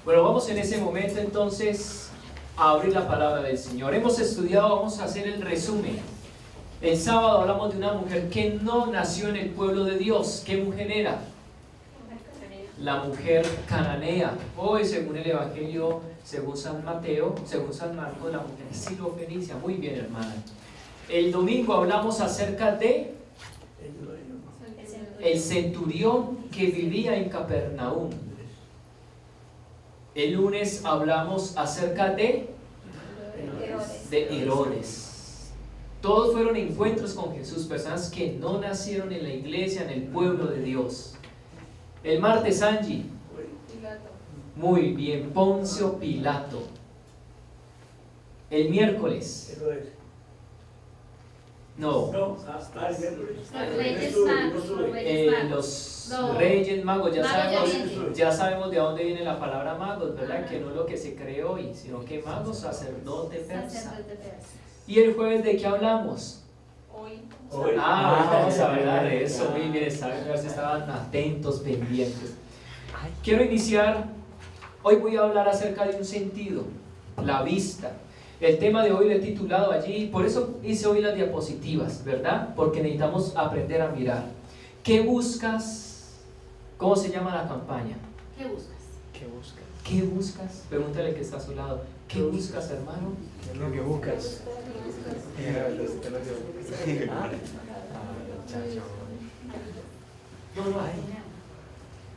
Bueno, vamos en ese momento entonces a abrir la palabra del Señor. Hemos estudiado, vamos a hacer el resumen. El sábado hablamos de una mujer que no nació en el pueblo de Dios. ¿Qué mujer era? La mujer cananea. Hoy, según el Evangelio, según San Mateo, según San Marcos, la mujer sirofenicia. Muy bien, hermana. El domingo hablamos acerca de el centurión que vivía en Capernaum. El lunes hablamos acerca de Herodes. Todos fueron encuentros con Jesús, personas que no nacieron en la iglesia, en el pueblo de Dios. El martes, Angie. Muy bien, Poncio Pilato. El miércoles. No. Los Reyes Magos, ya sabemos de dónde viene la palabra magos, ¿verdad? Que no es lo que se cree hoy, sino que magos, sacerdote persa. ¿Y el jueves de qué hablamos? Hoy vamos a hablar de eso. Muy bien, estaban atentos, pendientes. Quiero iniciar, hoy voy a hablar acerca de un sentido, la vista. El tema de hoy lo he titulado allí, por eso hice hoy las diapositivas, ¿verdad? Porque necesitamos aprender a mirar. ¿Qué buscas? ¿Cómo se llama la campaña? ¿Qué buscas? ¿Qué buscas? Pregúntale que está a su lado. ¿Qué buscas, hermano? ¿Qué es lo que buscas?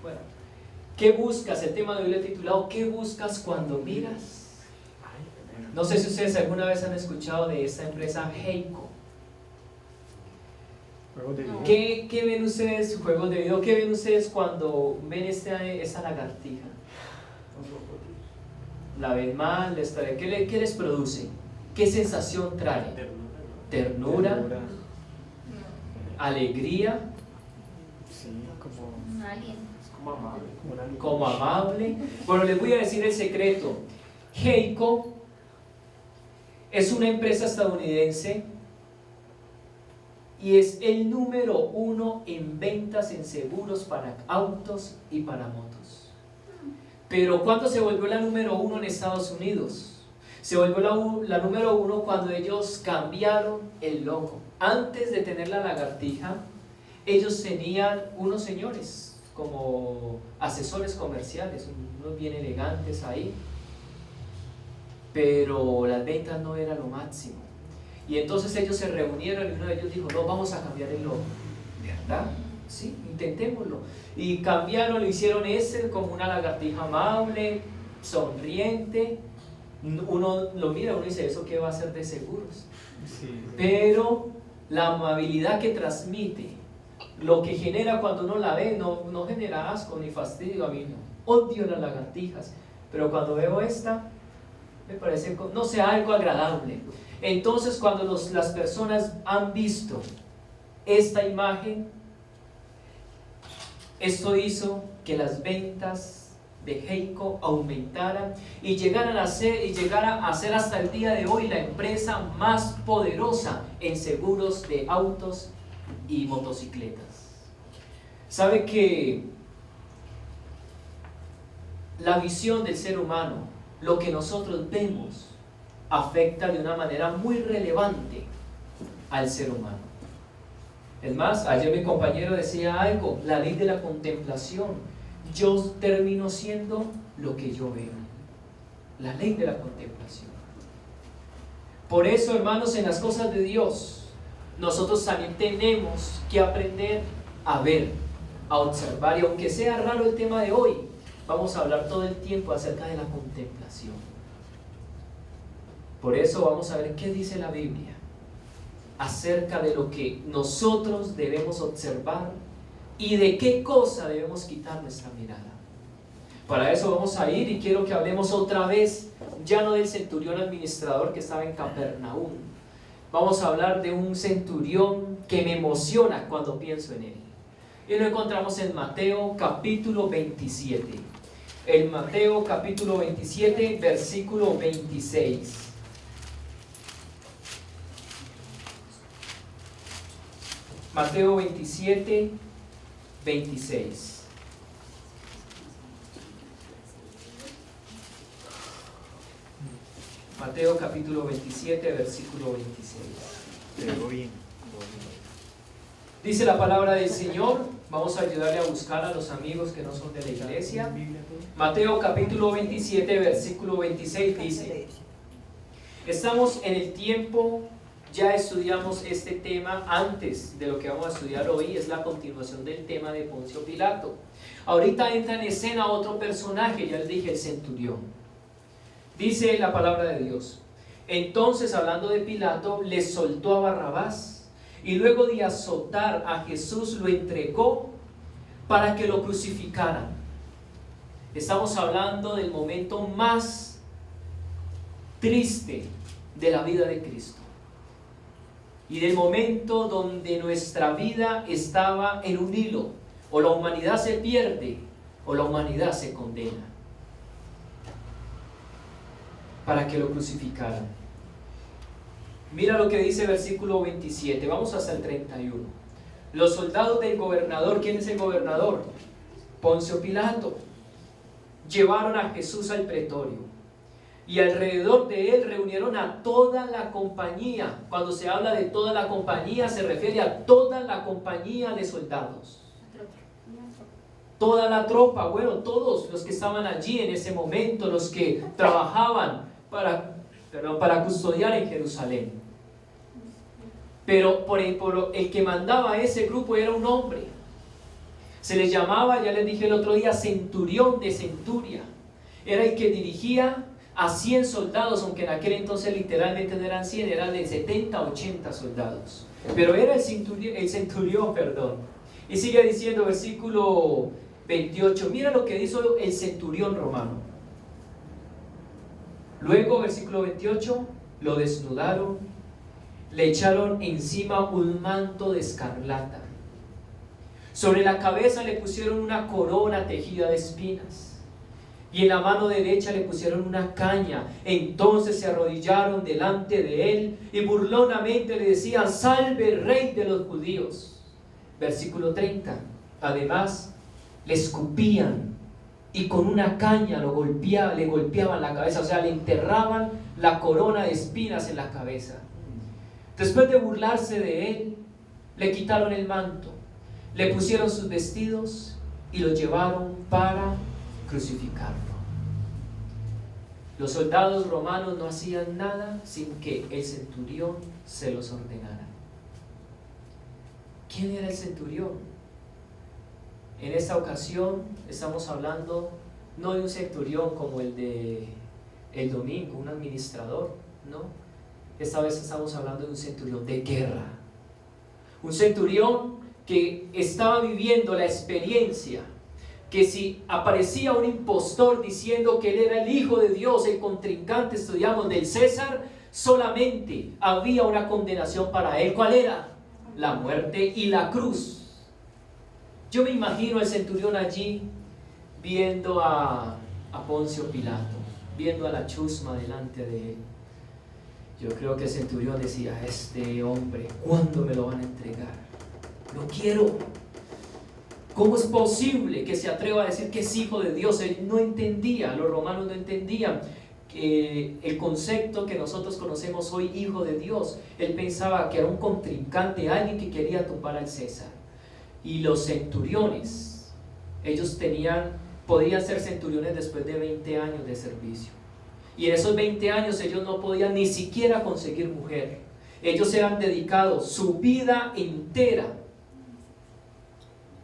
Bueno, ¿qué buscas? El tema de hoy lo he titulado ¿qué buscas cuando miras? No sé si ustedes alguna vez han escuchado de esta empresa Heiko. ¿Qué ven ustedes, juegos de video? ¿Qué ven ustedes cuando ven esta lagartija? ¿La ven mal? ¿Qué les produce? ¿Qué sensación trae? ¿Ternura? ¿Alegría? Sí, como amable. Bueno, les voy a decir el secreto. Heiko es una empresa estadounidense y es el número 1 en ventas en seguros para autos y para motos. Pero ¿cuándo se volvió la número 1 en Estados Unidos? Se volvió la número 1 cuando ellos cambiaron el logo. Antes de tener la lagartija, ellos tenían unos señores como asesores comerciales, unos bien elegantes ahí, pero las ventas no eran lo máximo. Y entonces ellos se reunieron y uno de ellos dijo, no, vamos a cambiar el logo. ¿Verdad? Sí, intentémoslo. Y cambiaron, lo hicieron como una lagartija amable, sonriente. Uno lo mira, uno dice, ¿eso qué va a ser de seguros? Sí. Pero la amabilidad que transmite, lo que genera cuando uno la ve, no genera asco ni fastidio. A mí no, odio las lagartijas, pero cuando veo esta, me parece, no sé, algo agradable. Entonces cuando las personas han visto esta imagen, esto hizo que las ventas de Heiko aumentaran y llegara a ser hasta el día de hoy la empresa más poderosa en seguros de autos y motocicletas. ¿Sabe que la visión del ser humano, lo que nosotros vemos, afecta de una manera muy relevante al ser humano? Es más, ayer mi compañero decía algo, la ley de la contemplación. Yo termino siendo lo que yo veo. La ley de la contemplación. Por eso, hermanos, en las cosas de Dios, nosotros también tenemos que aprender a ver, a observar. Y aunque sea raro el tema de hoy, vamos a hablar todo el tiempo acerca de la contemplación. Por eso vamos a ver qué dice la Biblia acerca de lo que nosotros debemos observar y de qué cosa debemos quitar nuestra mirada. Para eso vamos a ir y quiero que hablemos otra vez, ya no del centurión administrador que estaba en Capernaum. Vamos a hablar de un centurión que me emociona cuando pienso en él. Y lo encontramos en Mateo capítulo 27. En Mateo capítulo 27, versículo 26. Mateo 27, 26. Mateo capítulo 27, versículo 26. Pero bien. Dice la palabra del Señor. Vamos a ayudarle a buscar a los amigos que no son de la iglesia. Mateo capítulo 27, versículo 26 dice: estamos en el tiempo, ya estudiamos este tema antes de lo que vamos a estudiar hoy, es la continuación del tema de Poncio Pilato. Ahorita entra en escena otro personaje, ya les dije, el centurión. Dice la palabra de Dios: entonces, hablando de Pilato, le soltó a Barrabás, y luego de azotar a Jesús lo entregó para que lo crucificaran. Estamos hablando del momento más triste de la vida de Cristo y del momento donde nuestra vida estaba en un hilo: o la humanidad se pierde o la humanidad se condena, para que lo crucificaran. Mira lo que dice el versículo 27, vamos hasta el 31. Los soldados del gobernador, ¿quién es el gobernador? Poncio Pilato. Llevaron a Jesús al pretorio, y alrededor de él reunieron a toda la compañía. Cuando se habla de toda la compañía, se refiere a toda la compañía de soldados. Toda la tropa, bueno, todos los que estaban allí en ese momento, los que trabajaban para custodiar en Jerusalén. Pero por el que mandaba a ese grupo era un hombre. Se le llamaba, ya les dije el otro día, centurión de centuria. Era el que dirigía a 100 soldados, aunque en aquel entonces literalmente no eran 100, eran de 70 a 80 soldados. Pero era el centurión. Y sigue diciendo, versículo 28, mira lo que hizo el centurión romano. Luego, versículo 28, lo desnudaron, le echaron encima un manto de escarlata. Sobre la cabeza le pusieron una corona tejida de espinas, y en la mano derecha le pusieron una caña. Entonces se arrodillaron delante de él y burlonamente le decían: salve, rey de los judíos. Versículo 30, además le escupían y con una caña le golpeaban la cabeza, o sea, le enterraban la corona de espinas en la cabeza. Después de burlarse de él, le quitaron el manto, le pusieron sus vestidos y lo llevaron para crucificarlo. Los soldados romanos no hacían nada sin que el centurión se los ordenara. ¿Quién era el centurión? En esta ocasión estamos hablando no de un centurión como el de el domingo, un administrador, no. Esta vez estamos hablando de un centurión de guerra. Un centurión que estaba viviendo la experiencia que si aparecía un impostor diciendo que él era el Hijo de Dios, el contrincante, estudiamos, del César, solamente había una condenación para él. ¿Cuál era? La muerte y la cruz. Yo me imagino al centurión allí viendo a Poncio Pilato, viendo a la chusma delante de él. Yo creo que el centurión decía: este hombre, ¿cuándo me lo van a entregar? Lo quiero. ¿Cómo es posible que se atreva a decir que es hijo de Dios? Él no entendía, los romanos no entendían el concepto que nosotros conocemos hoy, hijo de Dios. Él pensaba que era un contrincante, alguien que quería tumbar al César. Y los centuriones, ellos podían ser centuriones después de 20 años de servicio. Y en esos 20 años ellos no podían ni siquiera conseguir mujer. Ellos eran dedicados su vida entera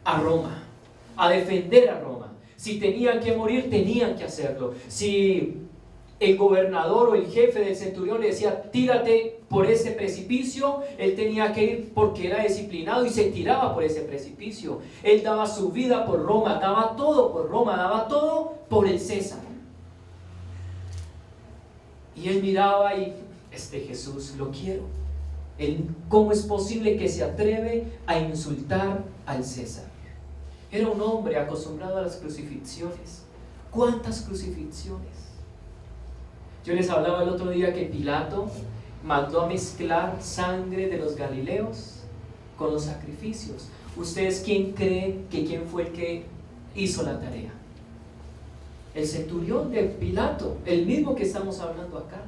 a Roma, a defender a Roma. Si tenían que morir, tenían que hacerlo. Si el gobernador o el jefe del centurión le decía: tírate por ese precipicio, él tenía que ir porque era disciplinado y se tiraba por ese precipicio. Él daba su vida por Roma, daba todo por Roma, daba todo por el César. Y él miraba y: este Jesús lo quiero. ¿Cómo es posible que se atreve a insultar al César? Era un hombre acostumbrado a las crucifixiones. ¿Cuántas crucifixiones? Yo les hablaba el otro día que Pilato mandó a mezclar sangre de los galileos con los sacrificios. ¿Ustedes quién creen que quién fue el que hizo la tarea? El centurión de Pilato, el mismo que estamos hablando acá.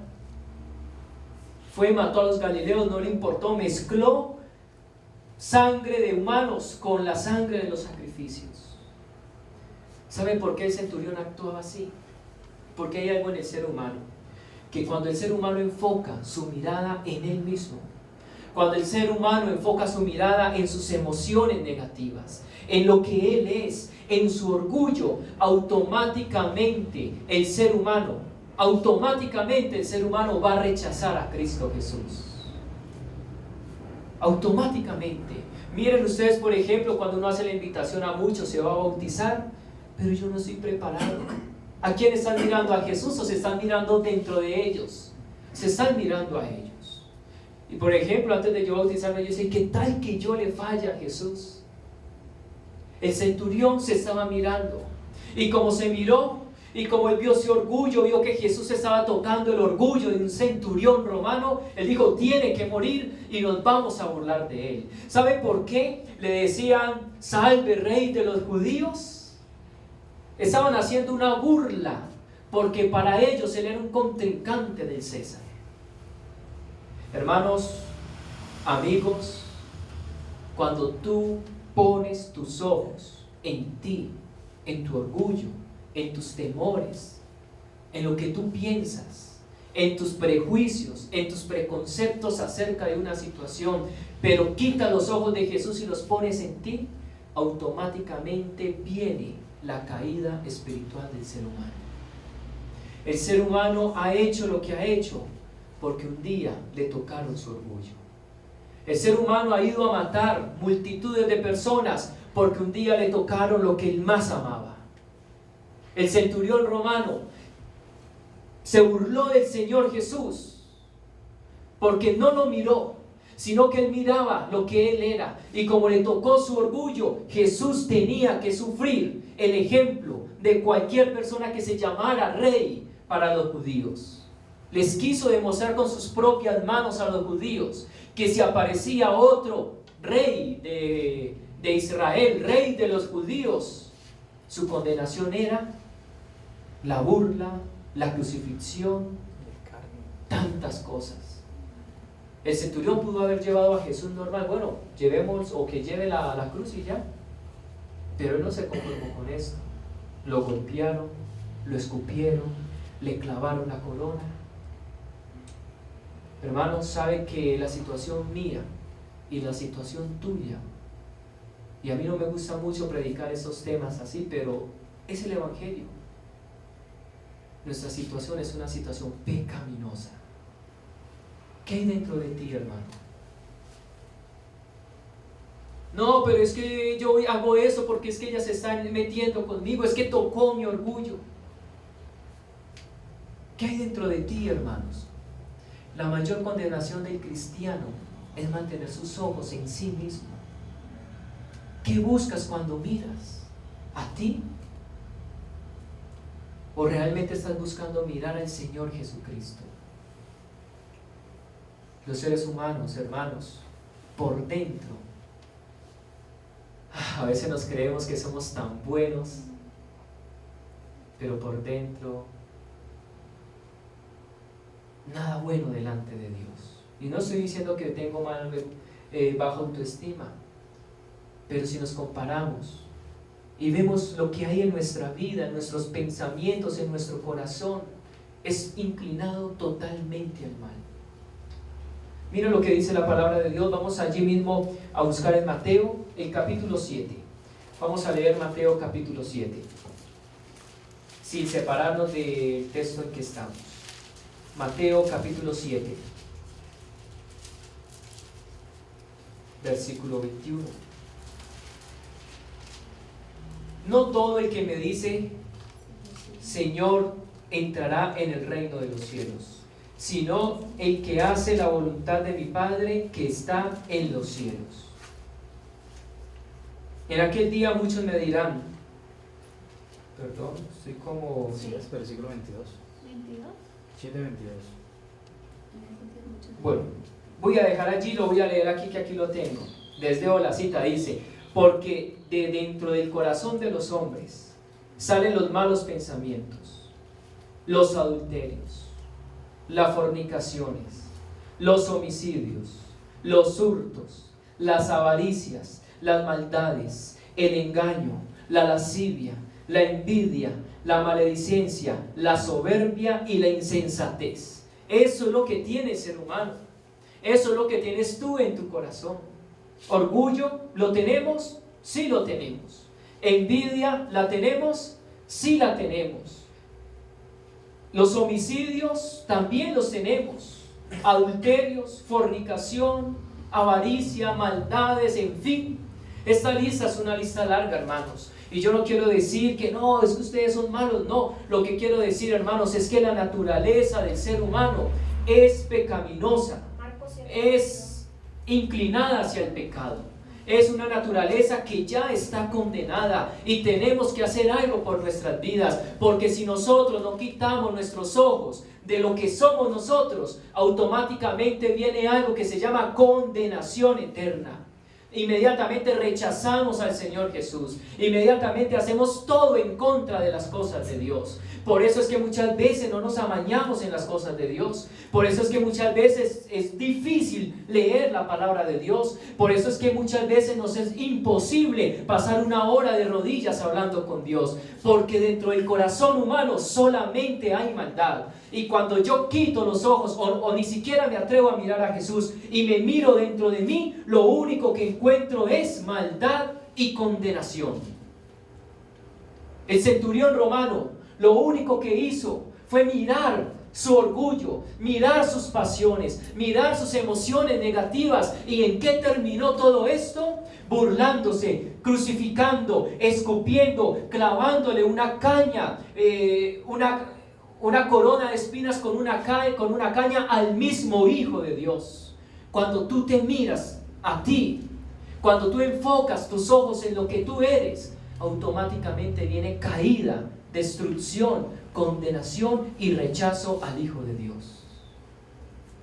Fue, mató a los galileos, no le importó, mezcló sangre de humanos con la sangre de los sacrificios. ¿Saben por qué el centurión actuaba así? Porque hay algo en el ser humano, que cuando el ser humano enfoca su mirada en él mismo, cuando el ser humano enfoca su mirada en sus emociones negativas, en lo que él es, en su orgullo, automáticamente el ser humano va a rechazar a Cristo Jesús. Automáticamente. Miren ustedes, por ejemplo, cuando uno hace la invitación a muchos, se va a bautizar, pero yo no estoy preparado. ¿A quién están mirando? ¿A Jesús o se están mirando dentro de ellos? Se están mirando a ellos. Y por ejemplo, antes de yo bautizarme, yo decía, ¿qué tal que yo le falle a Jesús? El centurión se estaba mirando, y como se miró, y como él vio ese orgullo, vio que Jesús estaba tocando el orgullo de un centurión romano, él dijo, tiene que morir y nos vamos a burlar de él. ¿Sabe por qué le decían, salve rey de los judíos? Estaban haciendo una burla, porque para ellos él era un contrincante del César. Hermanos, amigos, cuando tú pones tus ojos en ti, en tu orgullo, en tus temores, en lo que tú piensas, en tus prejuicios, en tus preconceptos acerca de una situación, pero quita los ojos de Jesús y los pones en ti, automáticamente viene la caída espiritual del ser humano. El ser humano ha hecho lo que ha hecho porque un día le tocaron su orgullo. El ser humano ha ido a matar multitudes de personas porque un día le tocaron lo que él más amaba. El centurión romano se burló del Señor Jesús porque no lo miró, sino que él miraba lo que él era, y como le tocó su orgullo, Jesús tenía que sufrir el ejemplo de cualquier persona que se llamara rey para los judíos. Les quiso demostrar con sus propias manos a los judíos que si aparecía otro rey de Israel, rey de los judíos, su condenación era la burla, la crucifixión, tantas cosas. El centurión pudo haber llevado a Jesús normal, bueno, llevemos o que lleve la cruz y ya, pero él no se conformó con esto. Lo golpearon, lo escupieron, le clavaron la corona. Hermanos, sabe que la situación mía y la situación tuya, y a mí no me gusta mucho predicar esos temas así, pero es el evangelio. Nuestra situación es una situación pecaminosa. ¿Qué hay dentro de ti, hermano? No, pero es que yo hago eso porque es que ella se está metiendo conmigo, es que tocó mi orgullo. ¿Qué hay dentro de ti, hermanos? La mayor condenación del cristiano es mantener sus ojos en sí mismo. ¿Qué buscas cuando miras? ¿A ti? ¿O realmente estás buscando mirar al Señor Jesucristo? Los seres humanos, hermanos, por dentro, a veces nos creemos que somos tan buenos, pero por dentro, nada bueno delante de Dios. Y no estoy diciendo que tengo baja autoestima, pero si nos comparamos y vemos lo que hay en nuestra vida, en nuestros pensamientos, en nuestro corazón, es inclinado totalmente al mal. Mira lo que dice la palabra de Dios. Vamos allí mismo a buscar en Mateo, el capítulo 7. Vamos a leer Mateo capítulo 7, sin separarnos del texto en que estamos. Mateo capítulo 7, versículo 21. No todo el que me dice Señor entrará en el reino de los cielos, sino el que hace la voluntad de mi Padre que está en los cielos. En aquel día muchos me dirán, perdón, estoy como... Sí, es versículo 22. 7:22. Bueno, voy a dejar allí, lo voy a leer aquí, que aquí lo tengo. Desde la cita dice, porque de dentro del corazón de los hombres salen los malos pensamientos, los adulterios, las fornicaciones, los homicidios, los hurtos, las avaricias, las maldades, el engaño, la lascivia, la envidia, la maledicencia, la soberbia y la insensatez. Eso es lo que tiene el ser humano. Eso es lo que tienes tú en tu corazón. Orgullo, ¿lo tenemos? Sí lo tenemos. Envidia, ¿la tenemos? Sí la tenemos. Los homicidios también los tenemos. Adulterios, fornicación, avaricia, maldades, en fin. Esta lista es una lista larga, hermanos. Y yo no quiero decir que no, es que ustedes son malos. No, lo que quiero decir, hermanos, es que la naturaleza del ser humano es pecaminosa. Es inclinada hacia el pecado. Es una naturaleza que ya está condenada y tenemos que hacer algo por nuestras vidas, porque si nosotros no quitamos nuestros ojos de lo que somos nosotros, automáticamente viene algo que se llama condenación eterna. Inmediatamente rechazamos al Señor Jesús, inmediatamente hacemos todo en contra de las cosas de Dios. Por eso es que muchas veces no nos amañamos en las cosas de Dios. Por eso es que muchas veces es difícil leer la palabra de Dios. Por eso es que muchas veces nos es imposible pasar una hora de rodillas hablando con Dios. Porque dentro del corazón humano solamente hay maldad. Y cuando yo quito los ojos o ni siquiera me atrevo a mirar a Jesús y me miro dentro de mí, lo único que encuentro es maldad y condenación. El centurión romano lo único que hizo fue mirar su orgullo, mirar sus pasiones, mirar sus emociones negativas. ¿Y en qué terminó todo esto? Burlándose, crucificando, escupiendo, clavándole una caña, una corona de espinas con una caña al mismo Hijo de Dios. Cuando tú te miras a ti, cuando tú enfocas tus ojos en lo que tú eres, automáticamente viene caída, destrucción, condenación y rechazo al Hijo de Dios.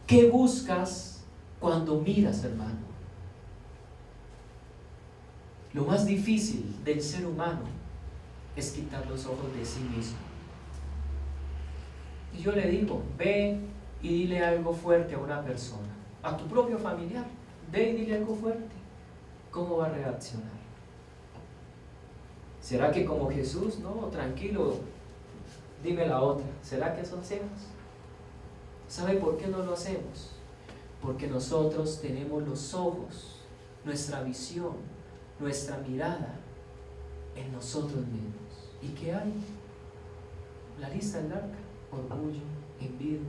¿Qué buscas cuando miras, hermano? Lo más difícil del ser humano es quitar los ojos de sí mismo. Y yo le digo, ve y dile algo fuerte a una persona, a tu propio familiar, ve y dile algo fuerte. ¿Cómo va a reaccionar? ¿Será que como Jesús? No, tranquilo, dime la otra. ¿Será que eso hacemos? ¿Sabe por qué no lo hacemos? Porque nosotros tenemos los ojos, nuestra visión, nuestra mirada en nosotros mismos. ¿Y qué hay? La lista es larga. Orgullo, envidia,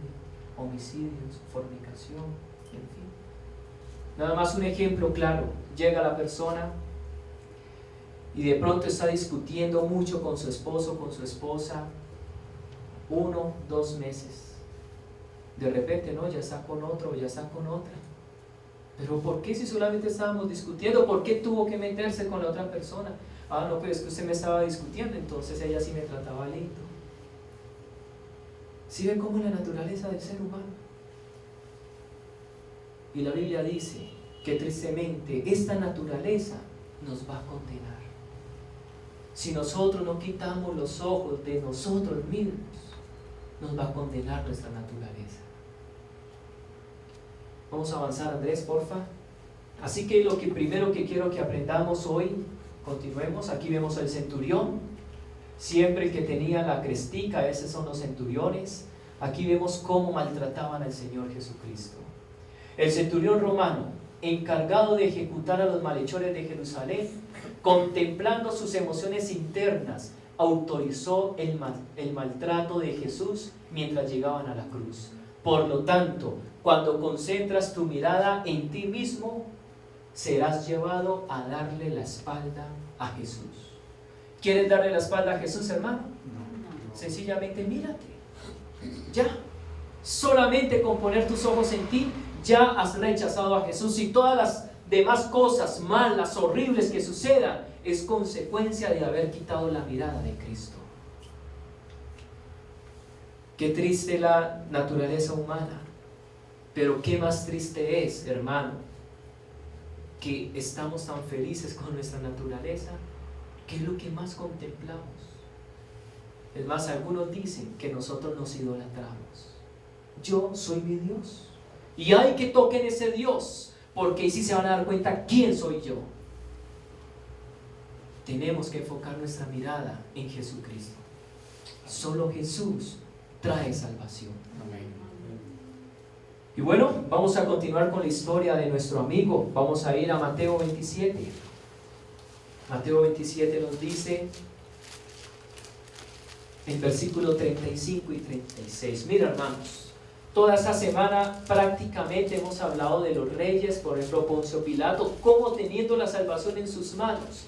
homicidios, fornicación, en fin. Nada más un ejemplo claro. Llega la persona y de pronto está discutiendo mucho con su esposo, con su esposa, 1, 2 meses. De repente, no, ya está con otro, ya está con otra. Pero ¿por qué si solamente estábamos discutiendo? ¿Por qué tuvo que meterse con la otra persona? Ah, no, pues es que usted me estaba discutiendo, entonces ella sí me trataba lindo. ¿Sí ve cómo es la naturaleza del ser humano? Y la Biblia dice que tristemente esta naturaleza nos va a condenar. Si nosotros no quitamos los ojos de nosotros mismos, nos va a condenar nuestra naturaleza. Vamos a avanzar, Andrés, porfa. Así que lo que primero que quiero que aprendamos hoy, continuemos. Aquí vemos al centurión, siempre que tenía la crestica, esos son los centuriones. Aquí vemos cómo maltrataban al Señor Jesucristo. El centurión romano, encargado de ejecutar a los malhechores de Jerusalén, contemplando sus emociones internas, autorizó el maltrato de Jesús mientras llegaban a la cruz. Por lo tanto, cuando concentras tu mirada en ti mismo, serás llevado a darle la espalda a Jesús. ¿Quieres darle la espalda a Jesús, hermano? No. Sencillamente mírate. Ya. Solamente con poner tus ojos en ti, ya has rechazado a Jesús. Y todas las demás cosas malas, horribles que sucedan, es consecuencia de haber quitado la mirada de Cristo. Qué triste la naturaleza humana, pero qué más triste es, hermano, que estamos tan felices con nuestra naturaleza, que es lo que más contemplamos. Es más, algunos dicen que nosotros nos idolatramos. Yo soy mi Dios, Y hay que toquen ese Dios, porque ahí sí se van a dar cuenta quién soy yo. Tenemos que enfocar nuestra mirada en Jesucristo. Solo Jesús trae salvación. Amén. Y bueno, vamos a continuar con la historia de nuestro amigo. Vamos a ir a Mateo 27. Mateo 27 nos dice en versículo 35 y 36. Mira, hermanos, toda esa semana prácticamente hemos hablado de los reyes, por ejemplo Poncio Pilato, cómo teniendo la salvación en sus manos,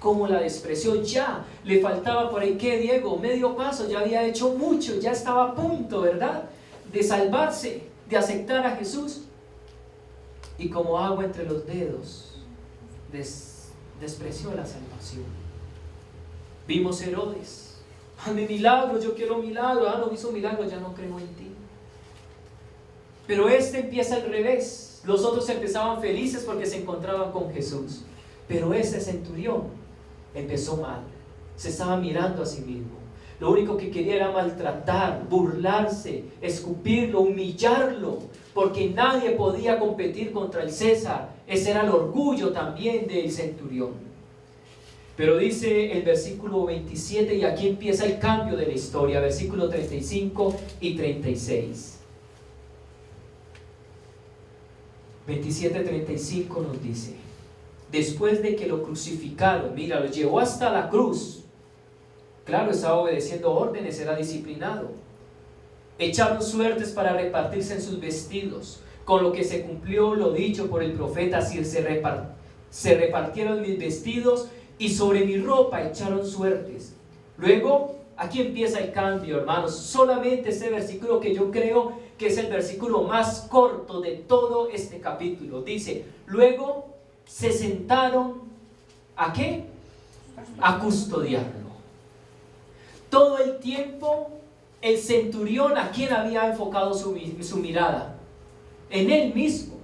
cómo la despreció. Ya le faltaba por ahí, ¿qué, Diego? Medio paso, ya había hecho mucho, ya estaba a punto, ¿verdad?, de salvarse, de aceptar a Jesús, y como agua entre los dedos despreció la salvación. Vimos Herodes: hazme milagros, yo quiero milagros. No hizo milagros, ya no creo en ti. Pero este empieza al revés. Los otros empezaban felices porque se encontraban con Jesús, pero este centurión empezó mal. Se estaba mirando a sí mismo. Lo único que quería era maltratar, burlarse, escupirlo, humillarlo, porque nadie podía competir contra el César. Ese era el orgullo también del centurión. Pero dice el versículo 27, y aquí empieza el cambio de la historia, versículo 35 y 36. 27:35 nos dice: después de que lo crucificaron, mira, lo llevó hasta la cruz. Claro, estaba obedeciendo órdenes, era disciplinado. Echaron suertes para repartirse en sus vestidos, con lo que se cumplió lo dicho por el profeta: así se repartieron mis vestidos y sobre mi ropa echaron suertes. Luego, aquí empieza el cambio, hermanos. Solamente ese versículo, que yo creo que es el versículo más corto de todo este capítulo, dice: luego se sentaron, ¿a qué? A custodiarlo. Todo el tiempo el centurión, ¿a quién había enfocado su mirada? En él mismo.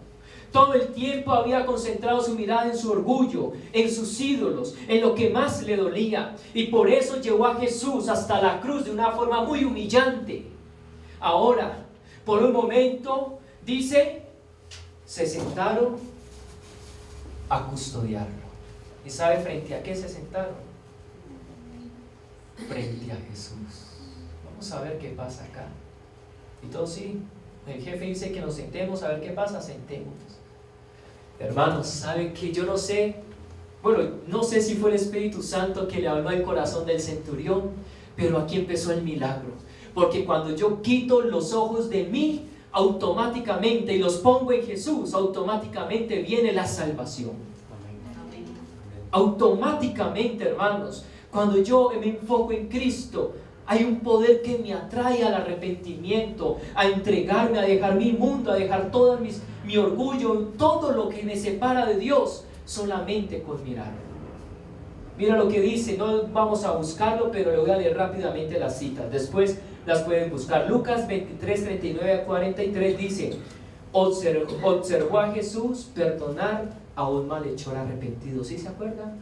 Todo el tiempo había concentrado su mirada en su orgullo, en sus ídolos, en lo que más le dolía. Y por eso llevó a Jesús hasta la cruz de una forma muy humillante. Ahora, por un momento, dice, se sentaron a custodiarlo. ¿Y sabe frente a qué se sentaron? Frente a Jesús. Vamos a ver qué pasa acá. Y todo sí, el jefe dice que nos sentemos a ver qué pasa, sentémonos. Hermanos, ¿saben que yo no sé? Bueno, no sé si fue el Espíritu Santo que le habló al corazón del centurión, pero aquí empezó el milagro. Porque cuando yo quito los ojos de mí, automáticamente, y los pongo en Jesús, automáticamente viene la salvación. Amén. Automáticamente, hermanos, cuando yo me enfoco en Cristo, hay un poder que me atrae al arrepentimiento, a entregarme, a dejar mi mundo, a dejar todo mi orgullo, todo lo que me separa de Dios, solamente con mirarlo. Mira lo que dice, no vamos a buscarlo, pero le voy a leer rápidamente las citas, después las pueden buscar. Lucas 23, 39 a 43 dice: observó a Jesús perdonar a un malhechor arrepentido. ¿Sí se acuerdan?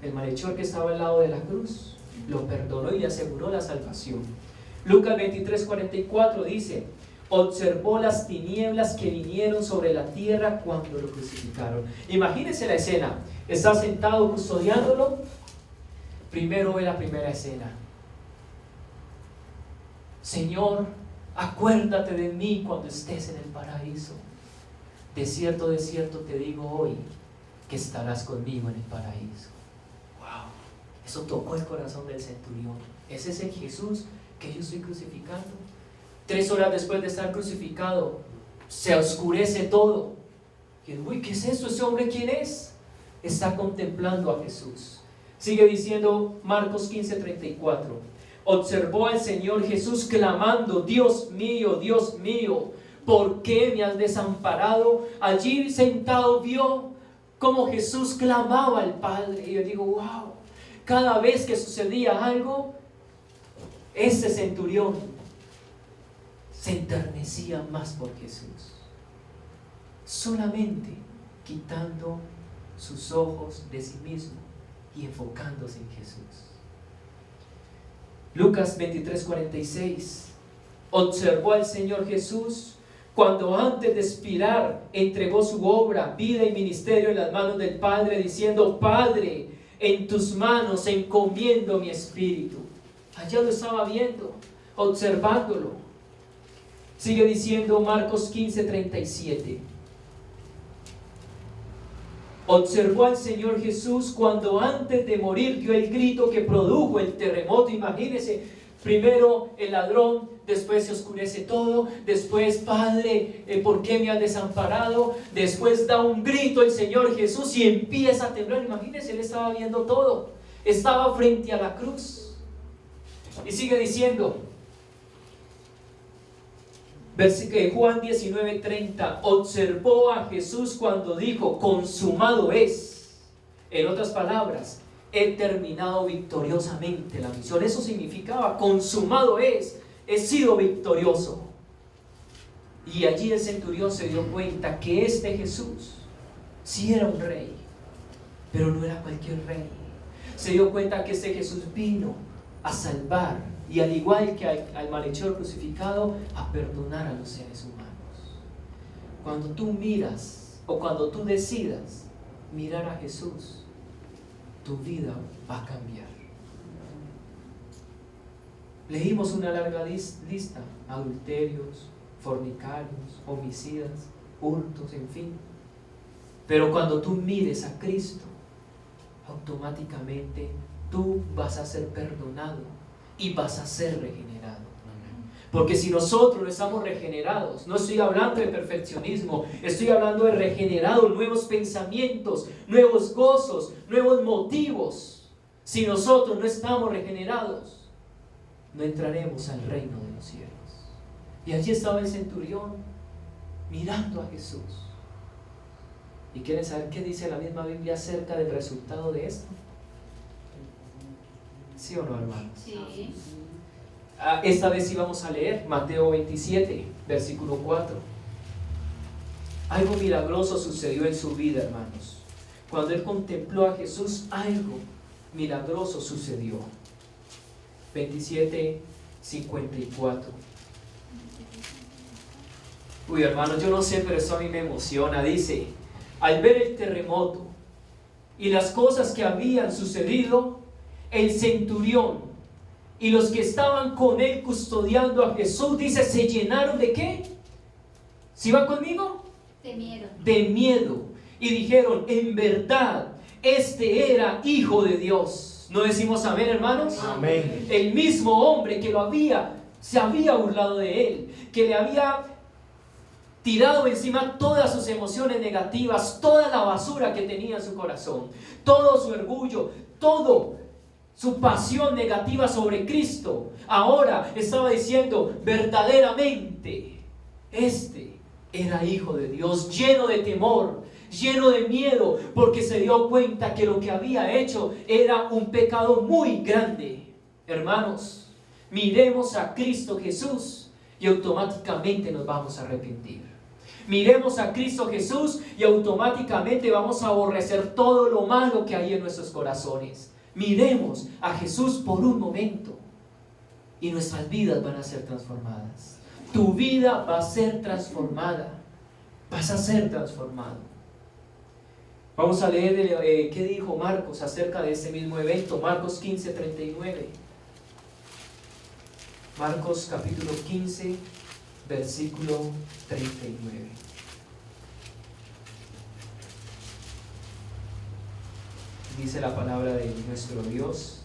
El malhechor que estaba al lado de la cruz, lo perdonó y le aseguró la salvación. Lucas 23, 44 dice: observó las tinieblas que vinieron sobre la tierra cuando lo crucificaron. Imagínense la escena, está sentado custodiándolo. Primero ve la primera escena: Señor, acuérdate de mí cuando estés en el paraíso. De cierto te digo hoy que estarás conmigo en el paraíso. Wow, eso tocó el corazón del centurión. Ese es el Jesús que yo estoy crucificando. 3 horas después de estar crucificado, se oscurece todo. Y uy, ¿qué es eso? ¿Ese hombre quién es? Está contemplando a Jesús. Sigue diciendo Marcos 15:34. Observó al Señor Jesús clamando: Dios mío, ¿por qué me has desamparado? Allí sentado vio cómo Jesús clamaba al Padre. Y yo digo, wow, cada vez que sucedía algo, ese centurión se enternecía más por Jesús, solamente quitando sus ojos de sí mismo y enfocándose en Jesús. Lucas 23:46. Observó al Señor Jesús cuando antes de expirar entregó su obra, vida y ministerio en las manos del Padre, diciendo: Padre, en tus manos encomiendo mi espíritu. Allá lo estaba viendo, observándolo. Sigue diciendo Marcos 15:37. Observó al Señor Jesús cuando antes de morir dio el grito que produjo el terremoto. Imagínense, primero el ladrón, después se oscurece todo, después: Padre, ¿por qué me has desamparado? Después da un grito el Señor Jesús y empieza a temblar. Imagínense, él estaba viendo todo, estaba frente a la cruz. Y sigue diciendo, Juan 19:30, observó a Jesús cuando dijo: consumado es. En otras palabras, he terminado victoriosamente la misión. Eso significaba: consumado es, he sido victorioso. Y allí el centurión se dio cuenta que este Jesús sí era un rey, pero no era cualquier rey. Se dio cuenta que este Jesús vino a salvar, y al igual que al malhechor crucificado, a perdonar a los seres humanos. Cuando tú miras, o cuando tú decidas mirar a Jesús, tu vida va a cambiar. Leímos una larga lista: adulterios, fornicarios, homicidas, hurtos, en fin. Pero cuando tú mires a Cristo, automáticamente tú vas a ser perdonado y vas a ser regenerado. Porque si nosotros no estamos regenerados, no estoy hablando de perfeccionismo, estoy hablando de regenerado, nuevos pensamientos, nuevos gozos, nuevos motivos. Si nosotros no estamos regenerados, no entraremos al reino de los cielos. Y allí estaba el centurión mirando a Jesús. ¿Y quieren saber qué dice la misma Biblia acerca del resultado de esto? ¿Sí o no, hermanos? Sí. Esta vez sí vamos a leer Mateo 27, versículo 4. Algo milagroso sucedió en su vida, hermanos. Cuando él contempló a Jesús, algo milagroso sucedió. 27, 54. Uy, hermanos, yo no sé, pero eso a mí me emociona. Dice: al ver el terremoto y las cosas que habían sucedido, el centurión y los que estaban con él custodiando a Jesús, dice, se llenaron ¿de qué? ¿Sí va conmigo? De miedo. De miedo. Y dijeron: en verdad, este era Hijo de Dios. ¿No decimos amén, hermanos? Amén. El mismo hombre que se había burlado de él, que le había tirado encima todas sus emociones negativas, toda la basura que tenía en su corazón, todo su orgullo, todo su pasión negativa sobre Cristo, ahora estaba diciendo: verdaderamente este era Hijo de Dios, lleno de temor, lleno de miedo, porque se dio cuenta que lo que había hecho era un pecado muy grande. Hermanos, miremos a Cristo Jesús y automáticamente nos vamos a arrepentir. Miremos a Cristo Jesús y automáticamente vamos a aborrecer todo lo malo que hay en nuestros corazones. Miremos a Jesús por un momento y nuestras vidas van a ser transformadas. Tu vida va a ser transformada. Vas a ser transformado. Vamos a leer qué dijo Marcos acerca de ese mismo evento. Marcos 15:39. Marcos capítulo 15, versículo 39. Dice la palabra de nuestro Dios.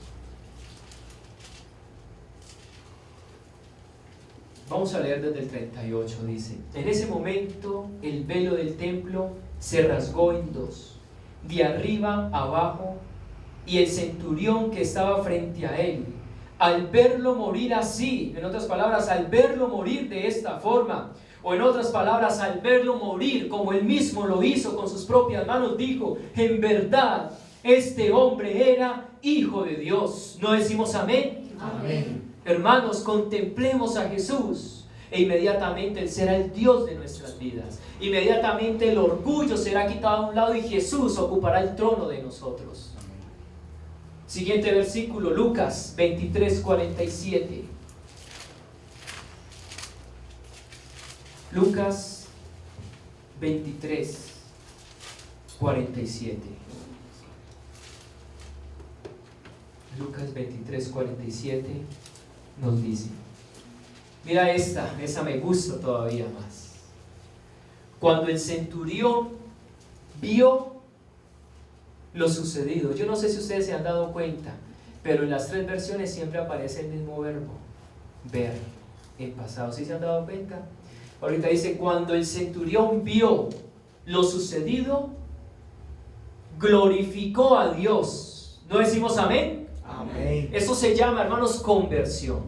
Vamos a leer desde el 38, dice: en ese momento el velo del templo se rasgó en dos, de arriba a abajo, y el centurión que estaba frente a él, al verlo morir así, en otras palabras, al verlo morir de esta forma, o en otras palabras, al verlo morir como él mismo lo hizo con sus propias manos, dijo: en verdad, este hombre era Hijo de Dios. ¿No decimos amén? Amén. Hermanos, contemplemos a Jesús e inmediatamente Él será el Dios de nuestras vidas. Inmediatamente el orgullo será quitado a un lado y Jesús ocupará el trono de nosotros. Siguiente versículo, Lucas 23:47. Lucas 23, 47. Lucas 23, 47 nos dice, mira esa me gusta todavía más. Cuando el centurión vio lo sucedido, yo no sé si ustedes se han dado cuenta, pero en las 3 versiones siempre aparece el mismo verbo, ver, en pasado. ¿Sí se han dado cuenta? Ahorita dice, cuando el centurión vio lo sucedido, glorificó a Dios. ¿No decimos amén? Amén. Eso se llama, hermanos, conversión.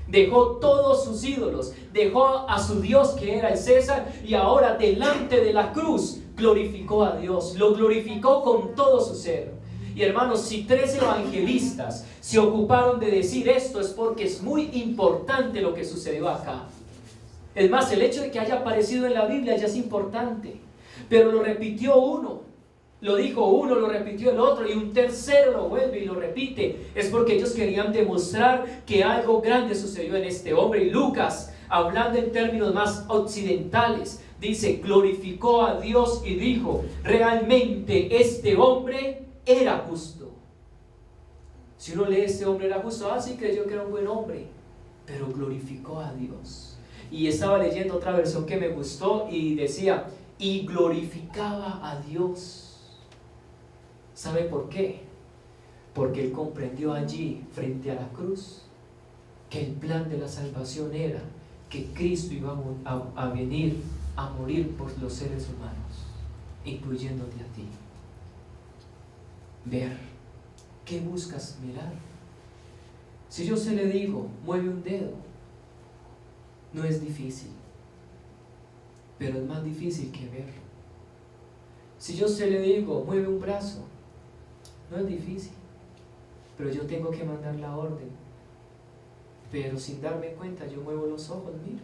Dejó todos sus ídolos, dejó a su Dios que era el César, y ahora delante de la cruz glorificó a Dios, lo glorificó con todo su ser. Y hermanos, si 3 evangelistas se ocuparon de decir esto, es porque es muy importante lo que sucedió acá. Es más, el hecho de que haya aparecido en la Biblia ya es importante, pero lo repitió uno, lo dijo uno, lo repitió el otro, y un tercero lo vuelve y lo repite. Es porque ellos querían demostrar que algo grande sucedió en este hombre. Y Lucas, hablando en términos más occidentales, dice, glorificó a Dios y dijo, realmente este hombre era justo. Si uno lee, este hombre era justo, sí creyó que era un buen hombre, pero glorificó a Dios. Y estaba leyendo otra versión que me gustó y decía, y glorificaba a Dios. ¿Sabe por qué? Porque él comprendió allí, frente a la cruz, que el plan de la salvación era que Cristo iba a venir a morir por los seres humanos, incluyéndote a ti. Ver, ¿qué buscas mirar? Si yo se le digo, mueve un dedo, no es difícil, pero es más difícil que verlo. Si yo se le digo, mueve un brazo, no es difícil, pero yo tengo que mandar la orden. Pero sin darme cuenta, yo muevo los ojos, miro.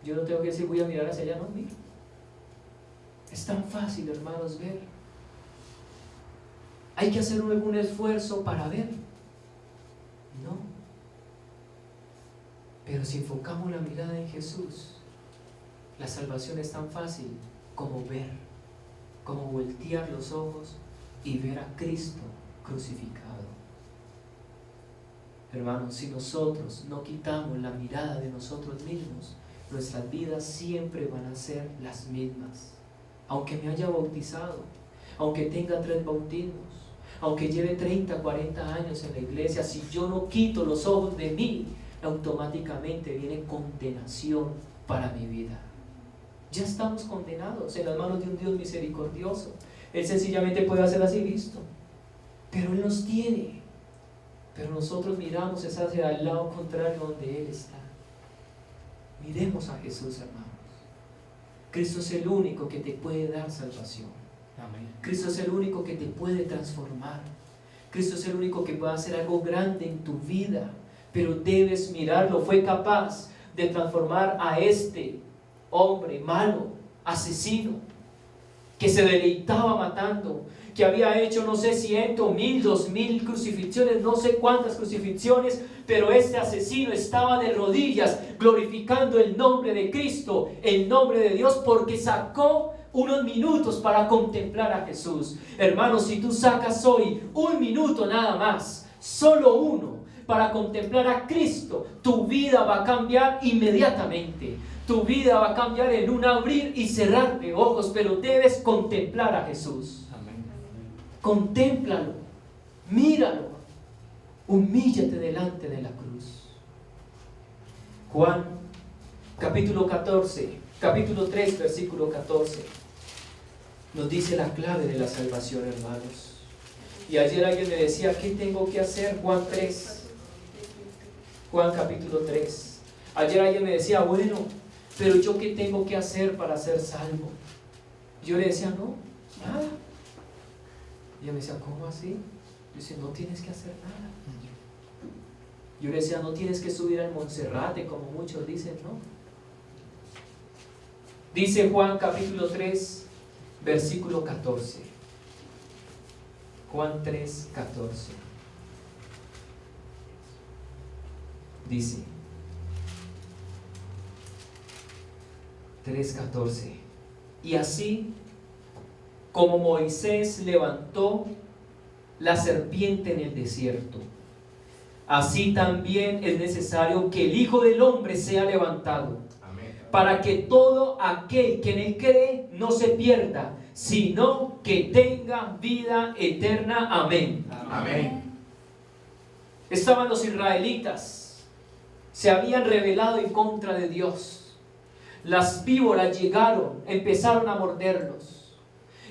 Yo no tengo que decir, voy a mirar hacia allá, no miro. Es tan fácil, hermanos, ver. ¿Hay que hacer algún esfuerzo para ver? No. Pero si enfocamos la mirada en Jesús, la salvación es tan fácil como ver, como voltear los ojos y ver a Cristo crucificado. Hermanos, si nosotros no quitamos la mirada de nosotros mismos, nuestras vidas siempre van a ser las mismas. Aunque me haya bautizado, aunque tenga 3 bautismos, aunque lleve 30, 40 años en la iglesia, si yo no quito los ojos de mí, automáticamente viene condenación para mi vida. Ya estamos condenados en las manos de un Dios misericordioso. Él sencillamente puede hacer así, listo, pero Él nos tiene. Pero nosotros miramos hacia el lado contrario donde Él está. Miremos a Jesús, hermanos. Cristo es el único que te puede dar salvación. Amén. Cristo es el único que te puede transformar. Cristo es el único que puede hacer algo grande en tu vida. Pero debes mirarlo. Fue capaz de transformar a este hombre malo, asesino, que se deleitaba matando, que había hecho no sé 100, 1000, 2000 crucifixiones, no sé cuántas crucifixiones, pero este asesino estaba de rodillas glorificando el nombre de Cristo, el nombre de Dios, porque sacó unos minutos para contemplar a Jesús. Hermanos, si tú sacas hoy un minuto nada más, solo uno, para contemplar a Cristo, tu vida va a cambiar inmediatamente. Tu vida va a cambiar en un abrir y cerrar de ojos, pero debes contemplar a Jesús. Amén. Contémplalo, míralo, humíllate delante de la cruz. Juan capítulo 3, versículo 14, nos dice la clave de la salvación, hermanos. Y ayer alguien me decía, ¿qué tengo que hacer? Juan capítulo 3. Ayer alguien me decía, bueno, pero ¿yo qué tengo que hacer para ser salvo? Yo le decía, no, nada. Y ella me decía, ¿cómo así? Yo decía, no tienes que hacer nada. Yo le decía, no tienes que subir al Monserrate, como muchos dicen, ¿no? Dice Juan capítulo 3, versículo 14. Juan 3, 14. Dice, 3:14. Y así como Moisés levantó la serpiente en el desierto, así también es necesario que el Hijo del Hombre sea levantado, para que todo aquel que en él cree no se pierda, sino que tenga vida eterna. Amén. Amén. Estaban los israelitas, se habían rebelado en contra de Dios. Las víboras llegaron, empezaron a morderlos.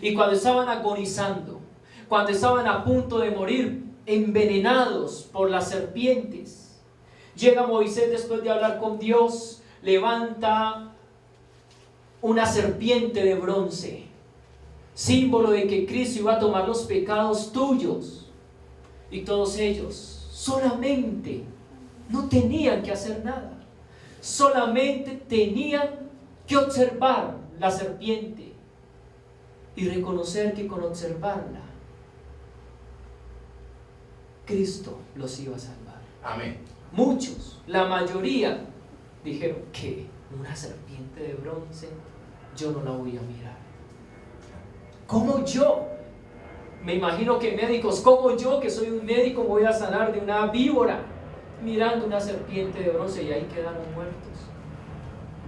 Y cuando estaban agonizando, cuando estaban a punto de morir, envenenados por las serpientes, llega Moisés después de hablar con Dios, levanta una serpiente de bronce, símbolo de que Cristo iba a tomar los pecados tuyos. Y todos ellos solamente no tenían que hacer nada, solamente tenían que observar la serpiente y reconocer que con observarla Cristo los iba a salvar. Amén. Muchos, la mayoría, dijeron que una serpiente de bronce yo no la voy a mirar. ¿Cómo yo? Me imagino que médicos, como yo, que soy un médico, voy a sanar de una víbora mirando una serpiente de bronce? Y ahí quedaron muertos.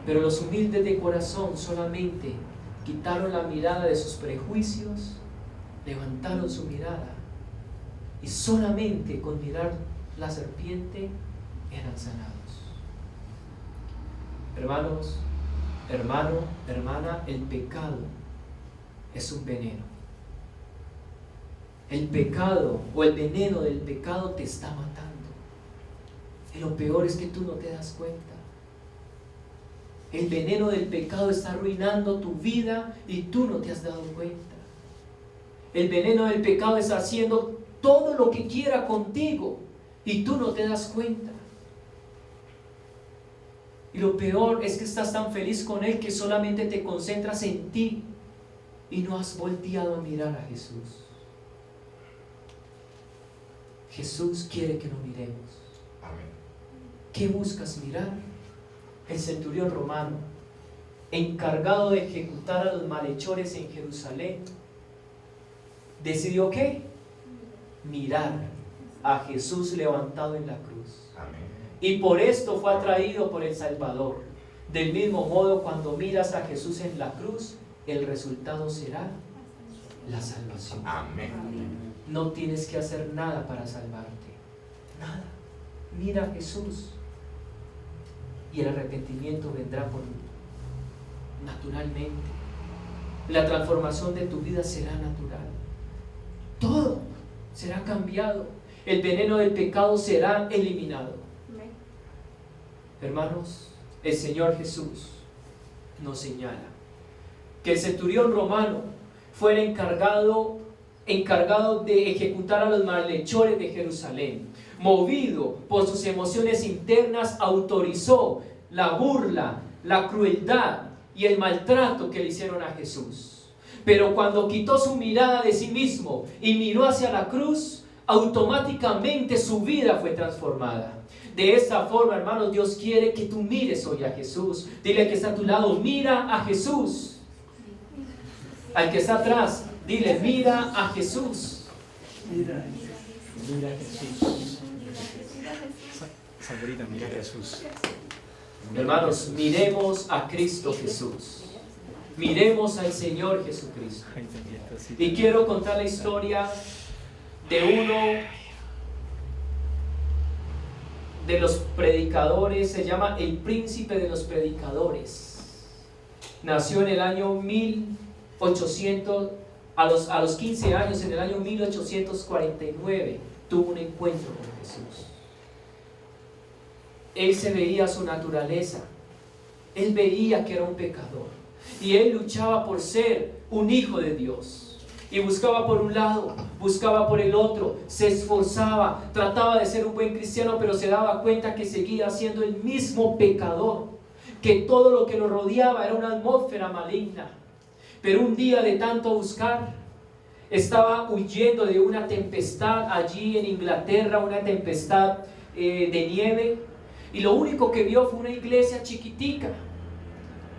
Pero los humildes de corazón solamente quitaron la mirada de sus prejuicios, levantaron su mirada y solamente con mirar la serpiente eran sanados. Hermanos, hermano, hermana, el pecado es un veneno. El pecado o el veneno del pecado te está matando. Y lo peor es que tú no te das cuenta. El veneno del pecado está arruinando tu vida y tú no te has dado cuenta. El veneno del pecado está haciendo todo lo que quiera contigo y tú no te das cuenta. Y lo peor es que estás tan feliz con él que solamente te concentras en ti y no has volteado a mirar a Jesús. Jesús quiere que lo miremos. Amén. ¿Qué buscas mirar? El centurión romano, encargado de ejecutar a los malhechores en Jerusalén, ¿decidió qué? Mirar a Jesús levantado en la cruz. Amén. Y por esto fue atraído por el Salvador. Del mismo modo, cuando miras a Jesús en la cruz, el resultado será la salvación. Amén. No tienes que hacer nada para salvarte. Nada. Mira a Jesús. Y el arrepentimiento vendrá naturalmente. La transformación de tu vida será natural. Todo será cambiado. El veneno del pecado será eliminado. Hermanos, el Señor Jesús nos señala que el centurión romano fuera encargado de ejecutar a los malhechores de Jerusalén. Movido por sus emociones internas, autorizó la burla, la crueldad y el maltrato que le hicieron a Jesús. Pero cuando quitó su mirada de sí mismo y miró hacia la cruz, automáticamente su vida fue transformada. De esta forma, hermanos, Dios quiere que tú mires hoy a Jesús. Dile al que está a tu lado, mira a Jesús. Al que está atrás, dile, mira a Jesús. Mira a Jesús. Sabrina, mira a Jesús. Hermanos, miremos a Cristo Jesús. Miremos al Señor Jesucristo. Y quiero contar la historia de uno de los predicadores, se llama el príncipe de los predicadores. Nació en el año 1800, a los 15 años, en el año 1849, tuvo un encuentro con Jesús. Él se veía su naturaleza, él veía que era un pecador, y él luchaba por ser un hijo de Dios. Y buscaba por un lado, buscaba por el otro, se esforzaba, trataba de ser un buen cristiano, pero se daba cuenta que seguía siendo el mismo pecador, que todo lo que lo rodeaba era una atmósfera maligna. Pero un día de tanto buscar, estaba huyendo de una tempestad allí en Inglaterra, una tempestad de nieve, y lo único que vio fue una iglesia chiquitica.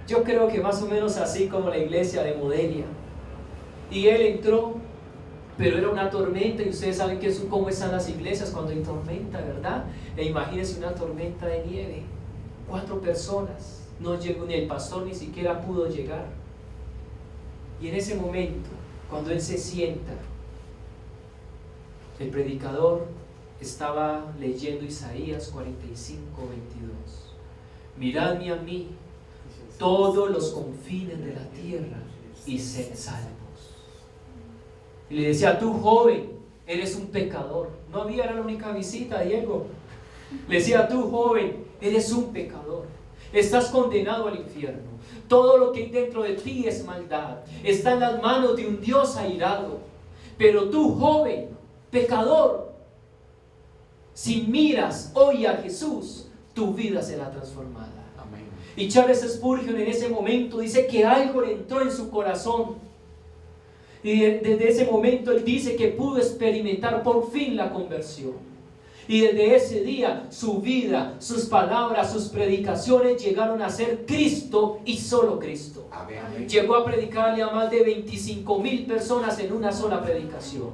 Yo creo que más o menos así como la iglesia de Modelia. Y él entró, pero era una tormenta, y ustedes saben cómo están las iglesias cuando hay tormenta, ¿verdad? E imagínense una tormenta de nieve, 4 personas, no llegó, ni el pastor ni siquiera pudo llegar. Y en ese momento, cuando él se sienta, el predicador estaba leyendo Isaías 45:22. Miradme a mí, todos los confines de la tierra, y sed salvos. Y le decía: tú joven, eres un pecador. No era la única visita, Diego. Le decía: tú joven, eres un pecador. Estás condenado al infierno. Todo lo que hay dentro de ti es maldad. Está en las manos de un Dios airado. Pero tú, joven, pecador, si miras hoy a Jesús, tu vida será transformada. Amén. Y Charles Spurgeon en ese momento dice que algo le entró en su corazón. Y desde ese momento él dice que pudo experimentar por fin la conversión. Y desde ese día su vida, sus palabras, sus predicaciones llegaron a ser Cristo y solo Cristo. Amén. Llegó a predicarle a más de 25,000 personas en una sola predicación.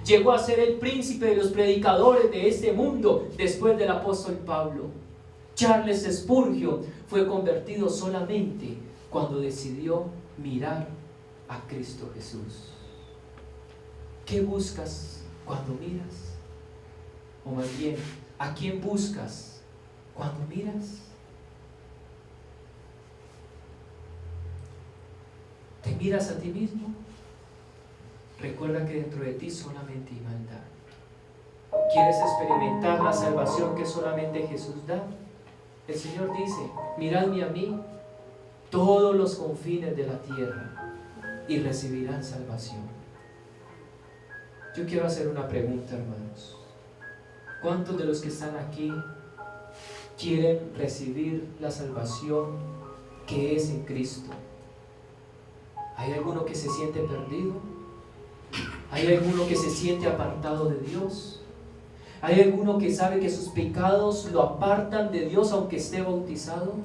Llegó a ser el príncipe de los predicadores de este mundo después del apóstol Pablo. Charles Spurgeon fue convertido solamente cuando decidió mirar a Cristo Jesús. ¿Qué buscas cuando miras? O más bien, ¿a quién buscas cuando miras? ¿Te miras a ti mismo? Recuerda que dentro de ti solamente hay maldad. ¿Quieres experimentar la salvación que solamente Jesús da? El Señor dice: miradme a mí, todos los confines de la tierra, y recibirán salvación. Yo quiero hacer una pregunta, hermanos. ¿Cuántos de los que están aquí quieren recibir la salvación que es en Cristo? ¿Hay alguno que se siente perdido? ¿Hay alguno que se siente apartado de Dios? ¿Hay alguno que sabe que sus pecados lo apartan de Dios aunque esté bautizado?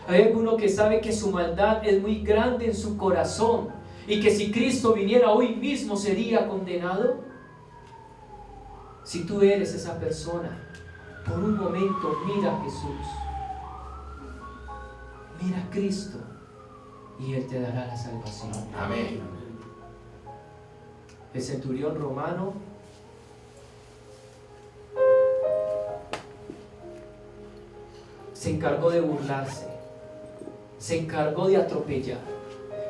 ¿Hay alguno que sabe que su maldad es muy grande en su corazón y que si Cristo viniera hoy mismo sería condenado? Si tú eres esa persona, por un momento mira a Jesús, mira a Cristo, y Él te dará la salvación. Amén. El centurión romano se encargó de burlarse, se encargó de atropellar,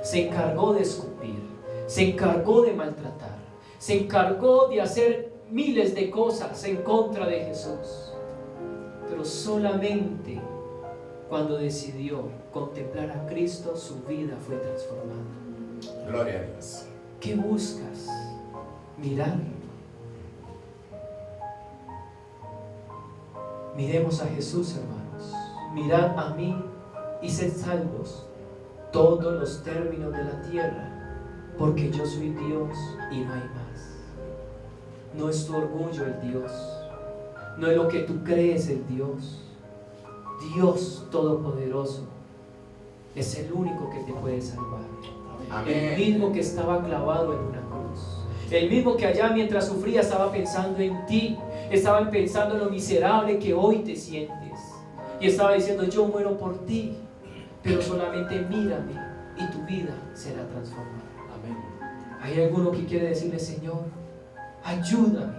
se encargó de escupir, se encargó de maltratar, se encargó de hacer miles de cosas en contra de Jesús. Pero solamente cuando decidió contemplar a Cristo, su vida fue transformada. Gloria a Dios. ¿Qué buscas? Mirar. Miremos a Jesús, hermanos. Mirad a mí y sed salvos todos los términos de la tierra, porque yo soy Dios y no hay más. No es tu orgullo el Dios, no es lo que tú crees el Dios. Dios Todopoderoso es el único que te puede salvar. Amén. El mismo que estaba clavado en una cruz, el mismo que allá mientras sufría estaba pensando en ti, estaba pensando en lo miserable que hoy te sientes, y estaba diciendo: yo muero por ti, pero solamente mírame y tu vida será transformada. Amén. ¿Hay alguno que quiere decirle: Señor, ayúdame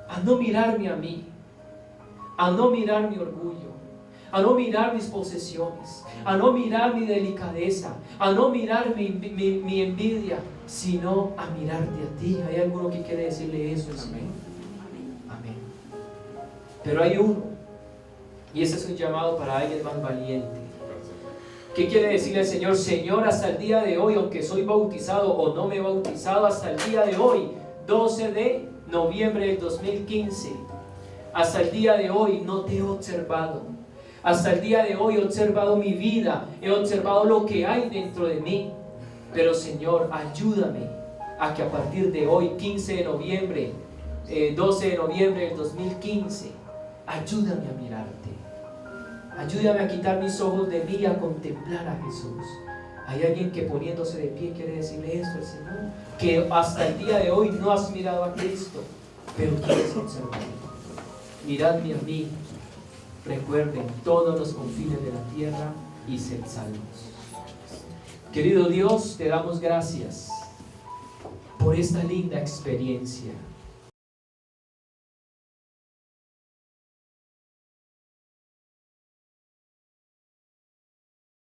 a no mirarme a mí, a no mirar mi orgullo, a no mirar mis posesiones, a no mirar mi delicadeza, a no mirar mi envidia, sino a mirarte a ti? ¿Hay alguno que quiere decirle eso al Señor? Amén. Pero hay uno, y ese es un llamado para alguien más valiente. ¿Qué quiere decirle al Señor? Señor, hasta el día de hoy, aunque soy bautizado o no me he bautizado, hasta el día de hoy, 12 de noviembre del 2015, hasta el día de hoy no te he observado. Hasta el día de hoy he observado mi vida, he observado lo que hay dentro de mí. Pero Señor, ayúdame a que a partir de hoy, 15 de noviembre, 12 de noviembre del 2015, ayúdame a mirarte. Ayúdame a quitar mis ojos de mí y a contemplar a Jesús. Hay alguien que poniéndose de pie quiere decirle esto al Señor, que hasta el día de hoy no has mirado a Cristo, pero quieres observarlo. Miradme a mí, recuerden todos los confines de la tierra y sed salvos. Querido Dios, te damos gracias por esta linda experiencia